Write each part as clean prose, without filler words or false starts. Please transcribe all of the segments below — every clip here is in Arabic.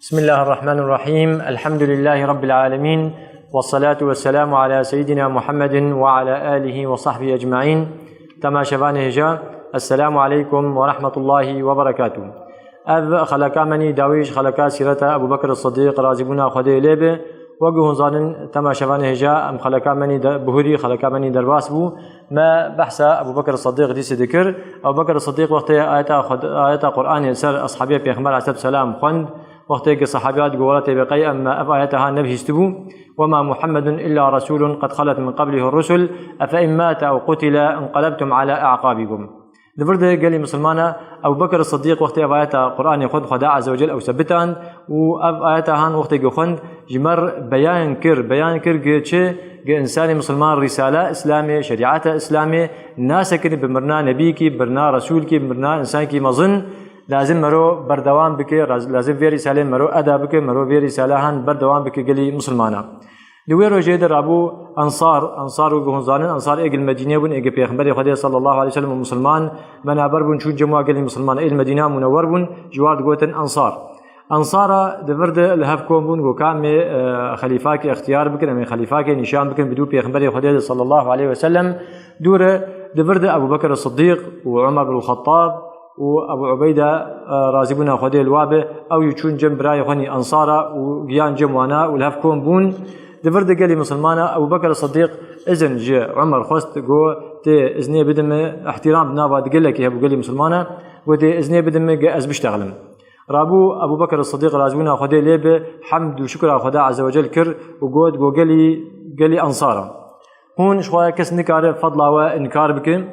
بسم الله الرحمن الرحيم. الحمد لله رب العالمين، والصلاة والسلام على سيدنا محمد وعلى آله وصحبه أجمعين. تماشفان هجا. السلام عليكم ورحمة الله وبركاته. أذ خلقا مني داويش خلقا سيرة أبو بكر الصديق رازبنا خدي ليبه وقهن ظانن تماشفان هجا أم خلقا مني بهوري خلقا مني درباس بو ما بحث أبو بكر الصديق ديس ذكر. أبو بكر الصديق وقت آيات قرآن يسر أصحابه بيغمبر عليه السلام خند وقت صحابيات قولت بقي أما أفآياتها النبي استبو وما محمد إلا رسول قد خلت من قبله الرسل أفإن مات أو قتل انقلبتم على أعقابكم. لفرد قال مسلمانا أبو بكر الصديق وقت أفآيات قرآن يخد خدا عز وجل أو ثبتان وأفآياتها وقت يخند جمر بيان كر جه إنسان مسلمان رسالة إسلامية شريعة إسلامية ناس كن بمرنا نبيكي برنا رسولكي برنا إنسانكي مظن لازم مرو بردوام بكي لازم في رسالة مرو أدا بكي مرو في رسالة هن بردوام بكي قلي مسلمانا دويرو جيدر أبو أنصار وجهنزان أنصار إيج المدينة بن إيج بيغمبر خدي صلى الله عليه وسلم مسلمان من أبر بن شو جماعة قلي مسلمان إيه المدينة منور بن جوار قوتن أنصار دفرد الهفكم بن وكام خليفاك اختيار بكن من خليفاك نشان بكن بدو بيغمبر خدي صلى الله عليه وسلم دور دفرد أبو بكر الصديق وعمر بن الخطاب وأبو عبيدة رازبنا خدي الوابه أو يشون جنب راي خني أنصارا وجيان جموانا والهفكون بون دفرد قالي مسلمانا أبو بكر الصديق إذن جاء عمر خست جو تي إذني بدم احترام بنابا تقول لك يا أبو قالي مسلمانا وتي إذني بدم جاء بشتغلم رابو أبو بكر الصديق رازبنا خدي ليبه حمد وشكر خدا عز وجل كر وجود جو قالي أنصارا هون شوية كس نكار فضل وإنكار بكم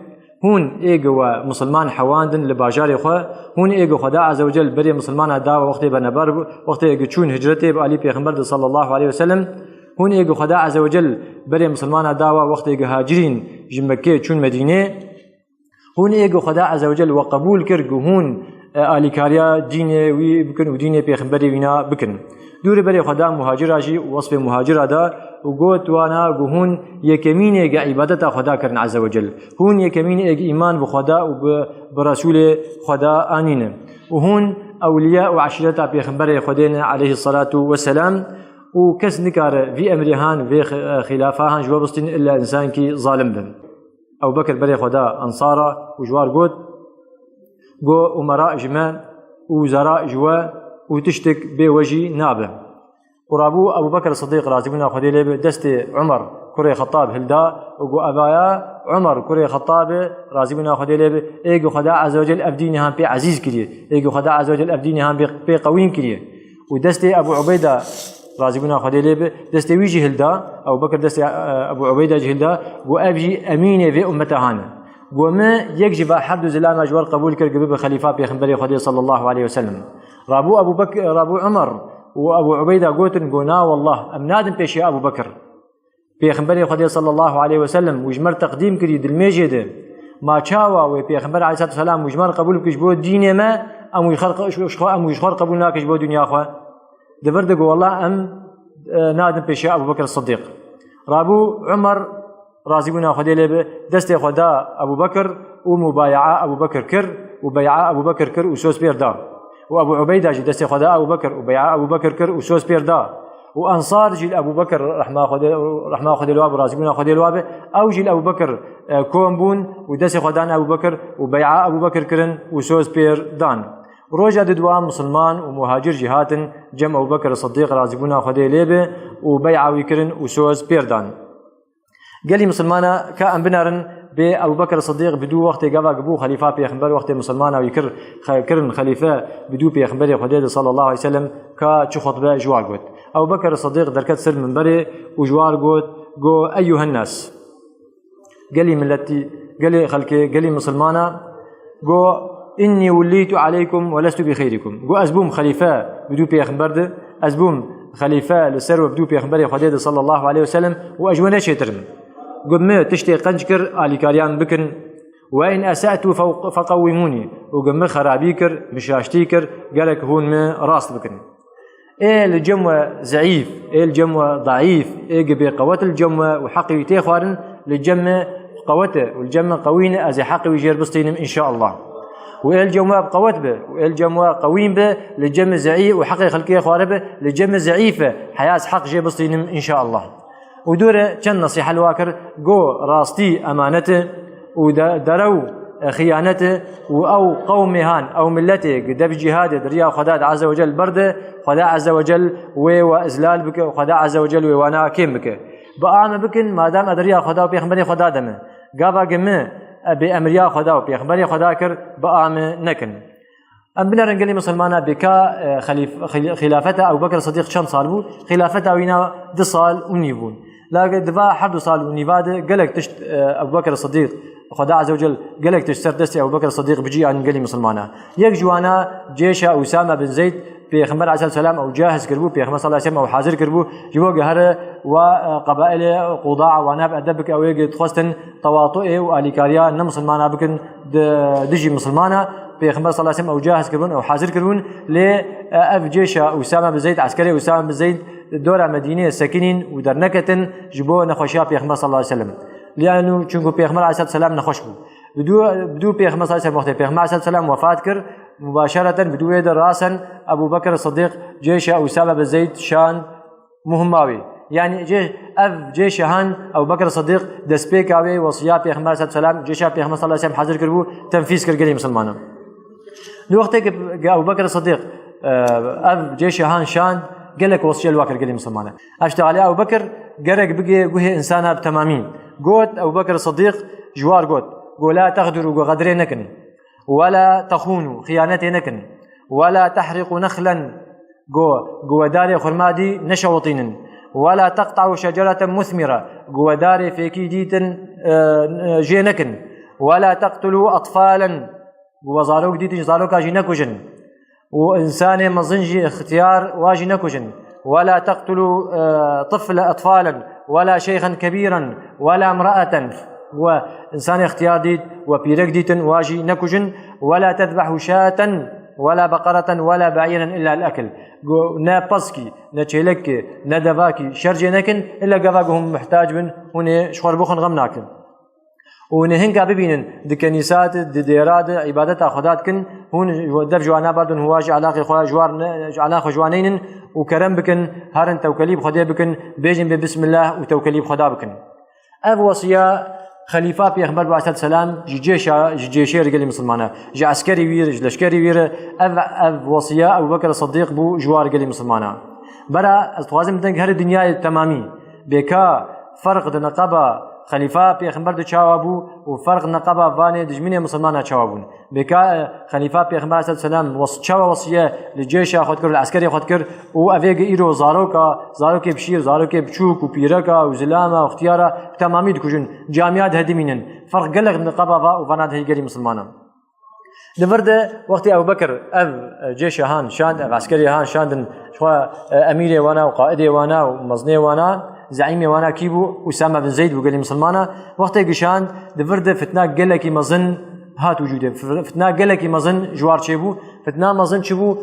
هون إيجوا مسلمان حواندن لباجار خو هون إيجوا خدا عز وجل بري مسلمان دعوة وقت بنبر وقت يجون هجرته بألي بيغمبر صلى الله عليه وسلم هون إيجوا خدا عز وجل بري مسلمان دعوة وقت هاجرين جمكة شون مدينة هون إيجوا خدا عز وجل وقبول كرجو هون ألي كاريا دينه وبكن ودينه بيغمبري وينا بكن دور بري خدا مهاجر أجي وصف مهاجر هذا وقوت وانا وهون يكمين عبادة خدا كرن عز وجل هون يكمين إيمان بخدا وبرسول خدا آنين وهون أولياء وعشيرة بيغمبر خدين عليه الصلاة والسلام وكس نكار في أمرهان في خلافهان جواب بستين إلا إنسان كي ظالم بهم أبو بكر بري خدا أنصارا وجوار قوت قو أمراء جمان وزراء جوا وتشتك بوجي نابه ورابو أبو بكر الصديق رازبنا خدي ليبه دست عمر كري خطاب هلدا وقو أبايا عمر كري خطاب رازبنا خدي ليبه إيجو خدا عز وجل أبديني هم بي عزيز كريه إيجو خدا عز وجل أبديني هم بي قوين كريه ودست أبو عبيدة رازبنا خدي ليبه دست ويجي هلدا أبو بكر دست أبو عبيدة جهلدا وأبجي أمينة في أمتهانا وما يجب حد زلام أجوار قبول كرجب خليفة بيغمبر خدي صلى الله عليه وسلم رابو أبو بكر رابو عمر وأبو عبيدة قوتن قونا والله أم نادم بيش أبو بكر بيغمبر خدي صلى الله عليه وسلم وجمر تقديم كريد المجد ما شاوا وبيغمبر عليه الصلاة والسلام وجمر قبول كجبو دين ما أم يخلق قبولنا كجبو دنيا أخوة دفرد والله أم نادم بيش أبو بكر الصديق رابو عمر رازقنا خدي لبه دست خدا أبو بكر ومبايعة أبو بكر كر وبيعة أبو بكر كر وسوس بيردا وأبو عبيدة جي دست خدا أبو بكر وبيعة أبو بكر كر وسوس بيردا وأنصار جيل أبو بكر رحمة خدي الواب رازقنا خدي الواب أو جيل أبو بكر كومبون ودست خدان أبو بكر وبيعة أبو بكر كرن وسوس بيردان روجا دوام مسلمان ومهاجر جهات جمع أبو بكر الصديق رازقنا خدي لبه وبيعة ويكرن وسوس بيردان قالي مسلمانا كأن بنارن بأبو بكر الصديق بدو وقت جابا جبو خليفة بيخبر وقت مسلمانا ويكر كرن خليفة بدو بيخبر خديجة صلى الله عليه وسلم كشو خطبة جوار قوت أبو بكر الصديق دركت سر من بري وجوار قوت جو أيها الناس قالي ملتي قالي خلكي قالي مسلمانا جو إني وليت عليكم ولست بخيركم جو أزبوم خليفة بدو بيخبر أزبوم خليفة لسر بدو بيخبر خديجة صلى الله عليه وسلم وأجوانا شترم قم تشتي قنجكر آليكاريان بكن وإن أسأت فقوموني وقم خرابيكر مشاشتيكر قالك هون ما راس بكن إيه الجموة ضعيف إيه الجموة ضعيف إيه قبي قوة الجموة وحقي تيخوارن للجمة قوته والجمة قوينة أزي حقي ويجير بسطينم إن شاء الله والجموع بقوت به والجموع قويم به لجم زعي وحق خلقيه خواربه لجم زعيفه حياة حق جي بسطينم إن شاء الله. ودوره كان نصيحة الواكر جو راستي أمانته ودرو خيانته أو قومهان أو ملته قد بجهاد دريا خداد عز وجل برده خدا عز وجل وإزلال بك وخدا عز وجل وانا كيم بك بأعمى بكن ما دام أدريا خدا وبيخبري خدا دمه قابا قمه بأمريا خدا وبيخبري خدا كر بأعمى نكن. أم بنا رنجلي مسلمانا بكا خلافته أبو بكر الصديق شن صال بو خلافته وينا 2 صال ونيفون لا دفاع حد صال ونيفاد قالك تشت أبو بكر الصديق خدا عز وجل قالك تشتر دستي أبو بكر الصديق بجي عن قلي مسلمانا يك جوانا جيش أسامة بن زيد پیغمبر علیه السلام او جاهز کربو پیغمبر صلی الله علیه و او حاضر کربو جبو گهر و قبائل قضاع و ناب ادبک او یگت خواستن تواطؤ و الیکاریا نه مسلمانا بکن دجی مسلمانا پیغمبر صلی الله علیه و او جاهز کربون او حاضر کربون ل اف جيش اسامه بن زيد عسكري اسامه بن زيد دور مدينه ساكنين ودرنكتن جبو نخوشا پیغمبر صلی الله علیه و سلم لانه چونکو پیغمبر علیه السلام نخوش بو بدو پیغمبر صلی الله علیه و سلم پیغمبر علیه السلام وفات کرد مباشرة بدو يد راسا أبو بكر الصديق جيش أسامة بن زيد شان مهماوي يعني جيش هان أبو بكر الصديق دسبيكاوي وصيا بيغمبر صلى الله عليه وسلم جيش بيغمبر صلى الله عليه وسلم حاضر كربو تنفيذ كرجلي مسلمانا الوقت أبو بكر الصديق جيش هان شان قال لك وصيا الواكر قال مسلمانا اشتغل أبو بكر قرق بقي جه إنسانها بتمامين قوت أبو بكر الصديق جوار قوت لا تغدروا وغدرين نكن ولا تخونوا خيانتي نكن ولا تحرقوا نخلا جو داري خرمادي نشوطين ولا تقطعوا شجرة مثمرة جو داري في كيديت جينكن ولا تقتلوا أطفالا جو زاروك ديت زاروك جينكوجن وإنسان مزنجي اختيار واجنكوجن ولا تقتلوا أطفالا ولا شيخا كبيرا ولا امرأة وإنسان اختيار ديت وبيرك ديتن واجي نكوجن ولا تذبحوا شاة ولا بقرة ولا بعيرا إلا الأكل نا بسكي نا تشيلك نا دفاكي شرجي نكن إلا قفاقهم محتاج من هنا شخور بخن غم ناكن ونهنك ببينن دكنيسات ديراد عبادة خدات كن هون دف جوانا بردن هواج علاقة خواه جوار علاقة جوانين وكرم بكن هارن توكليب خدا بكن بيجن بسم الله وتوكليب خدا بكن أب وصية خليفة پیغمبر بعث السلام جيش رجال مسلمانه جي عسكري وير لشكري وير اف وصيه ابو بكر الصديق بو جوار رجال مسلمانه برا استوازم دنگ هر دنيا تمامي بكا فرق نقبه خليفة پیغمبر دو چاوابو وفرق نقبه واني دجمين مسلمانه چاوابون بكا خليفة پیغمبر صلى الله عليه وسلم چاوا وصيه لجيش خود كر العسكري خود كر و اويگ ايرو زاروك بشير زاروك بچوك و بيركا و زلامه و اختياره تمامي دكوجن جامعات هدمينن فرق قلق نقبه و فناد هيجري مسلمانه دفرده وقت ابو بكر جيش هان شان عسكري هان شاندن شو امير وانا وقائد وانا ومزني وانا زعيم وانا كيبو أسامة بن زيد وقال مسلمانه وقت قشان دفرده فتنا قلكي مزن هات وجوده فتنا قلكي مزن جوار شيبو فتنا مزن شبو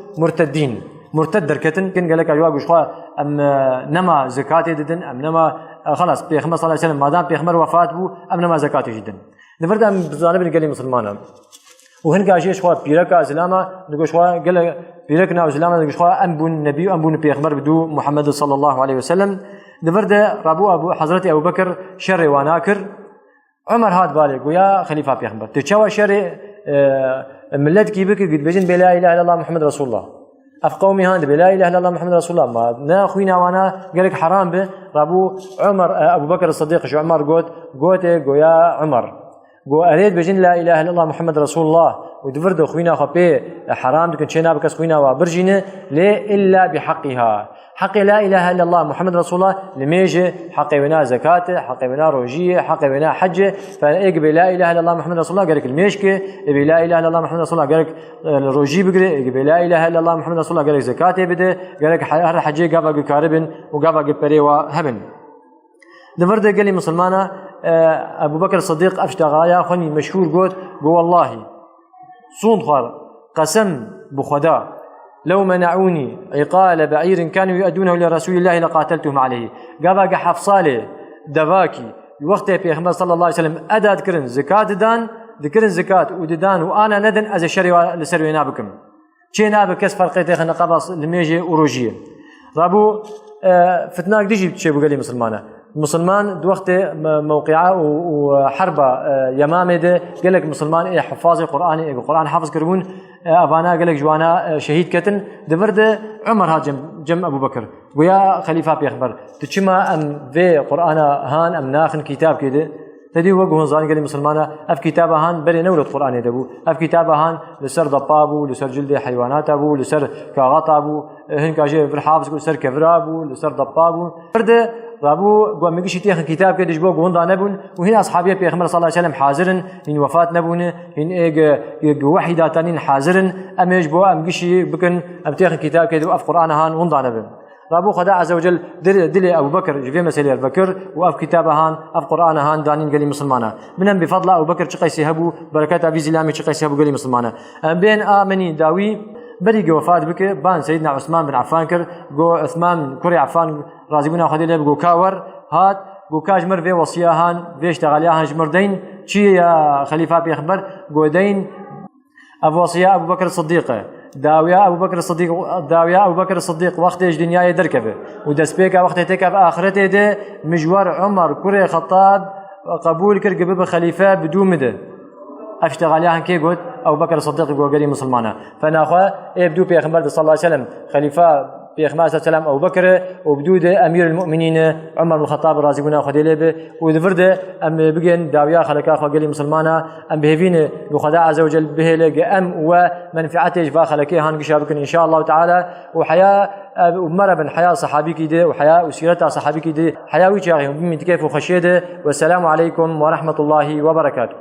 مرتد دركتن كن قالك اجوا قشوا ام نما زكاتي ددن ام نما خلاص بيغمبر صلى الله عليه وسلم ما دام بيغمبر وفات بو ام نما زكاتي جدا دفرده بزانب قال مسلمانه وهن قاجي شوا بيركا زلامه نقول شوا قال بيركنا وزلامه نقول شوا ام بن نبي ام بن بيغمبر بدو محمد صلى الله عليه وسلم دفرده رابو حضرت ابو بكر شر وناكر عمر هاد بالغ ويا خليفه بيغمبر تشوا شر ملت كيبك قد بجن بلا اله الا الله محمد رسول الله اف قومي هان بلا اله الا الله محمد رسول الله ما ناخوينا وانا قالك حرام به رابو عمر ابو بكر الصديق شو عمر قوت يا عمر قو اريد بجن لا اله الا الله محمد رسول الله ودفرد خوينا خبي حرام دكن شينا بكس خوينا وبرجينه ليه الا بحقها حق لا اله الا الله محمد رسول الله لميجي حق بنا زكاته حق بنا روجيه حق بنا حجه فاقبل لا اله الا الله محمد رسول الله قالك الميشكه ابي لا اله الا الله محمد رسول الله قالك الروجي بقري ابي لا اله الا الله محمد رسول الله قالك زكاته بده قالك حجه قبا كاربن وقبا بري وهبن دفرد قال لي مسلمانه ابو بكر الصديق افشتغايا خني مشهور قلت والله صون خار قسم بخدا لو منعوني عقال بعير كانوا يؤدونه لرسول الله لقاتلتهم عليه قابا حفصاله دواكي الوقت پیغمبر صلى الله عليه وسلم اداد كرن زكاه دان ذكر الزكاة وددان وأنا ندن از الشر لسر نابكم شي نابك كس فرقيت خلنا قبص الميجي وروجيه رابو فتناك ديجي بتشي بقولي مسلمان دوقت موقعة وحربة يمامة ده قال لك مسلمان إيه حفاظ القرآن حافظ كربون أبانا قال لك جوانا شهيد كتن دبرد عمر ها جم أبو بكر ويا خليفة بيخبر تشما أم في قرآن هان أم ناخن كتاب كده تدي وجهه زاني قال مسلمانا أف كتاب هان بري نولد قرآن يدبو أف كتاب هان لسر ضبابو لسر جلد حيوانات أبو لسر كاغات أبو هن كاجي في الحافظ لسر كفرابو لسر ضبابو برد رابو قام ميجي تيخن كتاب كده جبوا قوندا نبون وهنا أصحابي بيغمر صلى الله عليه وسلم حاضرن إن وفاة نبون إن إيج وحدة تانين حاضرن أم يجبوا أم جيشي بكن أم تيخن كتاب كده وأف قرآن هان وندا نبون رابو خدا عز وجل دلي أبو بكر جفي مسألة بكر وأف كتاب هان أف قرآن هان دانين قالي مسلمانا منهم بفضل أبو بكر شقيسي هبو بركات أبي زلامي شقيسي هبو قالي مسلمانا بين آمني داوي بدي وفاة بك بان سيدنا عثمان بن عفان كر جو عثمان كوري عفان رازقنا خدي له جو كاور هات جو كاجمر في وصياهان فيش تغالياهان جمردين شي يا خليفة بيخبر جو دين أبو وصيا أبو بكر الصديق داويا أبو بكر الصديق وقت إيش دنيا يدركبه ودسبيك وقت تكف آخرته ده مجوار عمر كوري خطاب قبول كر قبل خليفة بدون مده اشتغاليان كي قلت أبو بكر الصديق يقول قريب مسلمانا فناخوا يبدو بيغمبر صلى الله عليه وسلم خليفة بيغمبر صلى الله عليه وسلم أبو بكر وبدود أمير المؤمنين عمر بن الخطاب رازقنا خدي به وذفرد أم بجن داويا خلكا خو قريب مسلمانا أم بهفين بخدا عز وجل به لقى أم ومنفعته جفا خلكي هان قشابكن إن شاء الله تعالى وحياة ومرة بن حياة صحابي كده وحياة وسيرتها صحابي كده حياة وجاههم بمن كيف وخشيده والسلام عليكم ورحمة الله وبركاته.